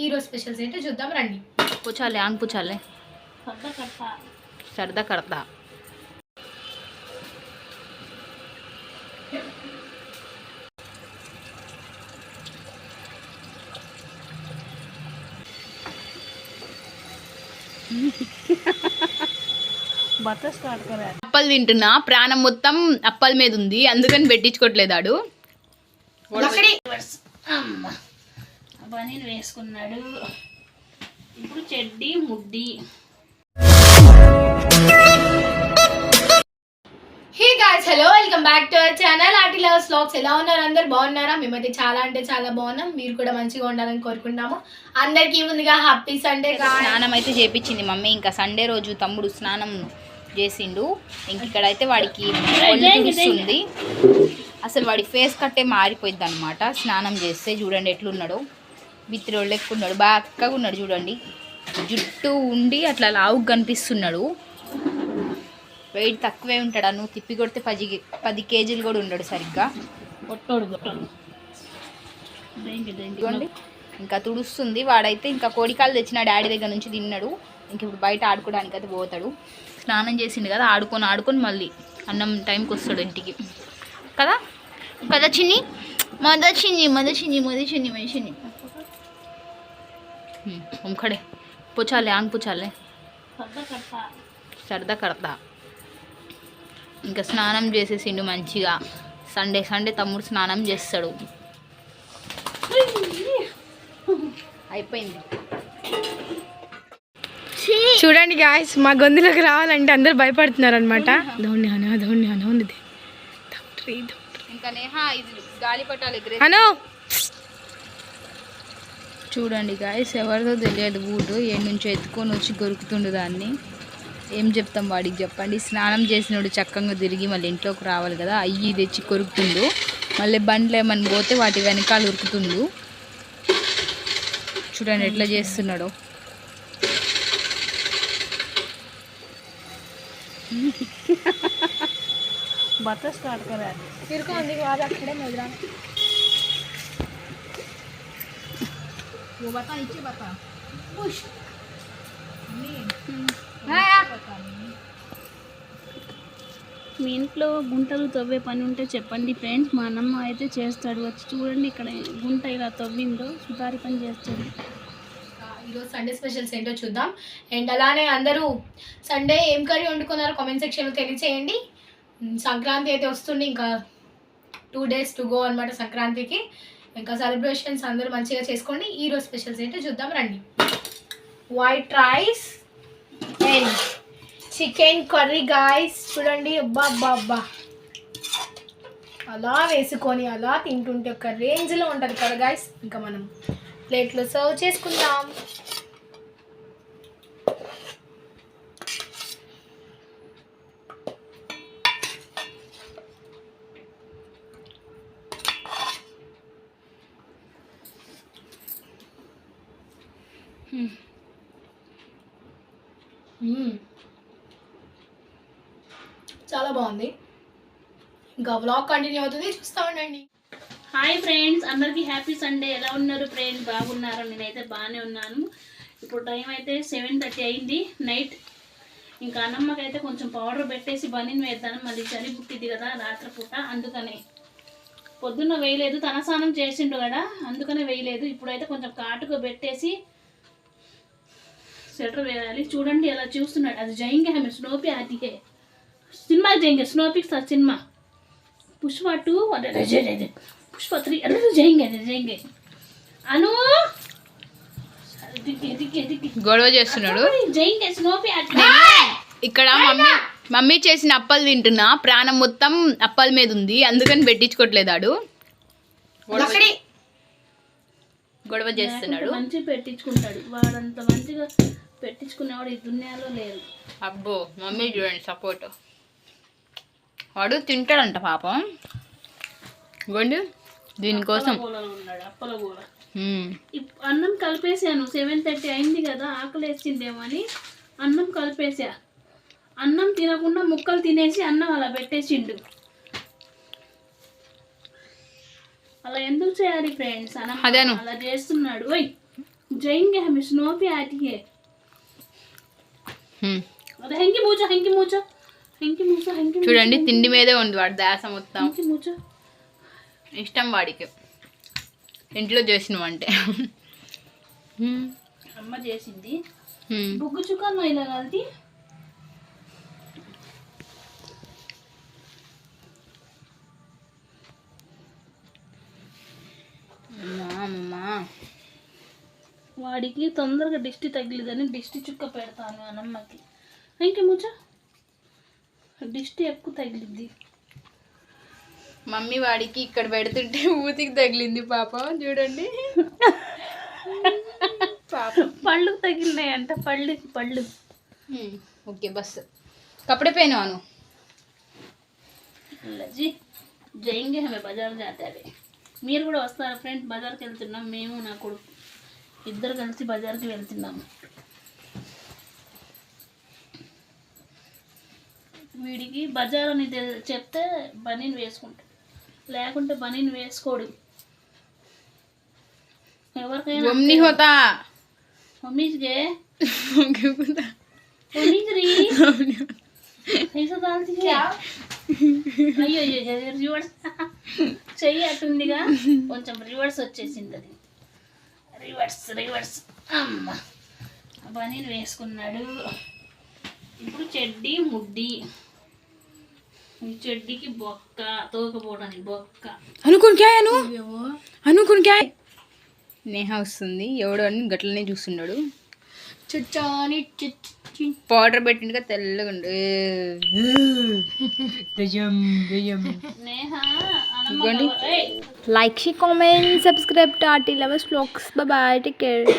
ఈరోజు స్పెషల్స్ ఏంటో చూద్దాం రండి. పూచాలి ఆంగ్ పూచాలి సర్దా కడతా అప్పలు తింటున్నా. ప్రాణం మొత్తం అప్పల మీద ఉంది, అందుకని పెట్టించుకోవట్లేదాడు. బనీలు వేసుకున్నాడు. ఇప్పుడు చెడ్డి ముడ్డి. Hey guys, hello, welcome back to our channel Arti lovers vlogs. ఎలా ఉన్నారు అందరు? బాగున్నారా? మేమైతే చాలా అంటే చాలా బాగున్నాం. మీరు కూడా మంచిగా ఉండాలని కోరుకుంటున్నాము. అందరికీ ముందుగా హ్యాపీ సండే. స్నానం అయితే చేపించింది మమ్మీ. ఇంకా సండే రోజు తమ్ముడు స్నానం చేసిండు. ఇంక ఇక్కడైతే వాడికి ఉంది. అసలు వాడి ఫేస్ కట్టే మారిపోయింది అనమాట స్నానం చేస్తే. చూడండి ఎట్లున్నాడు, బిత్తిరోళ్ళు ఎక్కున్నాడు, బాగా ఉన్నాడు. చూడండి జుట్టు ఉండి అట్లా లావుగా కనిపిస్తున్నాడు. వెయిట్ తక్కువే ఉంటాడు. నువ్వు తిప్పి కొడితే 10 కేజీలు కూడా ఉండడు సరిగ్గా. ఇదిగోండి ఇంకా తుడుస్తుంది. వాడైతే ఇంకా కోడికాలు తెచ్చిన డాడీ దగ్గర నుంచి తిన్నాడు. ఇంక ఇప్పుడు బయట ఆడుకోవడానికి అయితే పోతాడు. స్నానం చేసిండు కదా, ఆడుకొని మళ్ళీ అన్నం టైంకి వస్తాడు ఇంటికి. కదా కదా చిన్ని మదచిన్ని ఖడే పూచాలి ఆంగ్ పూచాలి సర్దా కడతా. ఇంకా స్నానం చేసేసిండు మంచిగా. సండే తమ్ముడు స్నానం చేస్తాడు. అయిపోయింది. చూడండి గాయ్స్, మా గొంతులోకి రావాలంటే అందరు భయపడుతున్నారు అనమాట. చూడండి గాయ్స్, ఎవరిదో తెలియదు బూటు ఏడు నుంచి ఎత్తుకొని వచ్చి గొరుకుతుండు దాన్ని. ఏం చెప్తాం వాడికి చెప్పండి. స్నానం చేసినోడు చక్కగా తిరిగి మళ్ళీ ఇంట్లోకి రావాలి కదా, అయ్యి తెచ్చి కొరుకుతుండు. మళ్ళీ బండ్లు ఏమని పోతే వాటి వెనకాల ఉరుకుతుండు. చూడండి ఎట్లా చేస్తున్నాడో. बता स्टार्ट करा फिर को अंदर आवाज खड़े मजरा वो बता नीचे बता पुश మీ ఇంట్లో గుంటలు తవ్వే పని ఉంటే చెప్పండి ఫ్రెండ్స్. మా అన్నమ్మ అయితే చేస్తాడు. వచ్చి చూడండి ఇక్కడ గుంట ఇలా తవ్విందో సుతారి పని చేస్తాడు. ఈరోజు సండే స్పెషల్స్ ఏంటో చూద్దాం. అండ్ అలానే అందరూ సండే ఏం కర్రీ వండుకున్నారో కామెంట్ సెక్షన్లో తెలియచేయండి. సంక్రాంతి అయితే వస్తుంది, ఇంకా 2 days టు గో అనమాట సంక్రాంతికి. ఇంకా సెలబ్రేషన్స్ అందరూ మంచిగా చేసుకోండి. ఈరోజు స్పెషల్స్ ఏంటో చూద్దాం రండి. White rice and chicken curry guys. చూడండి అబ్బా అలా వేసుకొని అలా తింటుంటే ఒక రేంజ్లో ఉంటుంది కదా గాయ్స్. ఇంకా మనం ప్లేట్లో సర్వ్ చేసుకుందాం. చాలా బాగుంది. ఇంకా వ్లాగ్ కంటిన్యూ అవుతుంది, చూస్తూ ఉండండి. హాయ్ ఫ్రెండ్స్, అందరికీ హ్యాపీ సండే. ఎలా ఉన్నారు ఫ్రెండ్స్? బాగున్నారు? నేనైతే బాగానే ఉన్నాను. ఇప్పుడు టైం అయితే 7:30 అయింది నైట్. ఇంకా అన్నమ్మకైతే కొంచెం పౌడర్ పెట్టేసి బనీని వేద్దాను, మళ్ళీ చలి పుట్టింది కదా రాత్రిపూట, అందుకనే పొద్దున్న వేయలేదు. తన స్నానం చేసిండు కదా, అందుకనే వేయలేదు. ఇప్పుడైతే కొంచెం కాటుగా పెట్టేసి స్వెటర్ వేయాలి. చూడండి ఎలా చూస్తున్నాడు. అది జయింగే హమే స్నోపీ ఆది హే సినిమా జయింగే స్నోపీకి సార్ సినిమా పుష్ప 2 పుష్ప 3 అలా జయింగే అను గొడవ చేస్తున్నాడు. జయింగే స్నోపీ ఇక్కడ మమ్మీ చేసిన అప్పలు తింటున్నా. ప్రాణం మొత్తం అప్పల మీద ఉంది, అందుకని పెట్టించుకోవట్లేదాడు. గొడవ చేస్తున్నాడు. మంచిగా పెట్టించుకుంటాడు. వాడంత మంచిగా పెట్టించుకునేవాడు ఈ దునియాలో లేరు. అబ్బో మమ్మీ చూడండి సపోర్ట్. వాడు తింటాడంట పాపం. ఇవ్వండి దీనికోసం అప్పల కూర. అన్నం కలిపేసాను. 7:30 అయింది కదా, ఆకలి వేసిందేమో అని అన్నం కలిపేసా. అన్నం తినకుండా ముక్కలు తినేసి అన్నం అలా పెట్టేసిండు. అలా ఎందుకు చేయాలి ఫ్రెండ్స్? అలా చేస్తున్నాడు. ఓయ్ जाएंगे हम स्नो पे आती है अरे हैंकी मूचा हैंकी मूचा हैंकी मूचा हैंकी చూడండి తిండి మీదే ఉంది వాడి దాస మొత్తం. हैंकी मूचा ఇష్టం వాడికి ఇంట్లో చేసినవంటే. అమ్మ చేసింది బుగ్గు చుక్కను ఇలా కలిపి వాడికి తొందరగా దిష్టి తగిలిదని దిష్టి చుక్క పెడతాను అన్నమ్మకి. ఇంకే ముచ్చ దిష్టి ఎక్కువ తగిలింది. మమ్మీ వాడికి ఇక్కడ పెడుతుంటే ఊతికి తగిలింది పాపం చూడండి. పాపం పళ్ళు తగిలినాయంట పళ్ళు. ఓకే బస్ కपड़े पहनवानो जी जाएंगे हमें बाजार जाते हैं. మీరు కూడా వస్తారా ఫ్రెండ్స్? బజార్కి వెళ్తున్నాం మేము నా కొడుకు ఇద్దరు కలిసి బజార్కి వెళ్తున్నాము. వీడికి బజార్ అని చెప్తే బనీన్ వేసుకుంటాడు, లేకుంటే బనీన్ వేసుకోడు. ఎవరికైనా नहीं होता మమ్మీస్కే మమ్మీస్రీ ऐसा डालती है అయ్యో రివర్స్ చెయ్యి అటుందిగా కొంచెం రివర్స్ వచ్చేసింది. అది రివర్స్ అమ్మ బనీన్ వేసుకున్నాడు. ఇప్పుడు చెడ్డీ ముడ్డి. ఈ చెడ్డీకి బొక్క తోకపోవడానికి బొక్క. అనుకుని క్యా అనుకుని క్యా నేహా వస్తుంది. ఎవడో అని గట్లనే చూస్తున్నాడు. చుచ్చాని పౌడర్ పెట్టిండుగా తెల్లగా ఉండు. Neha Annamma like, share, comment, subscribe to RT Lovers Vlogs. Bye bye, take care.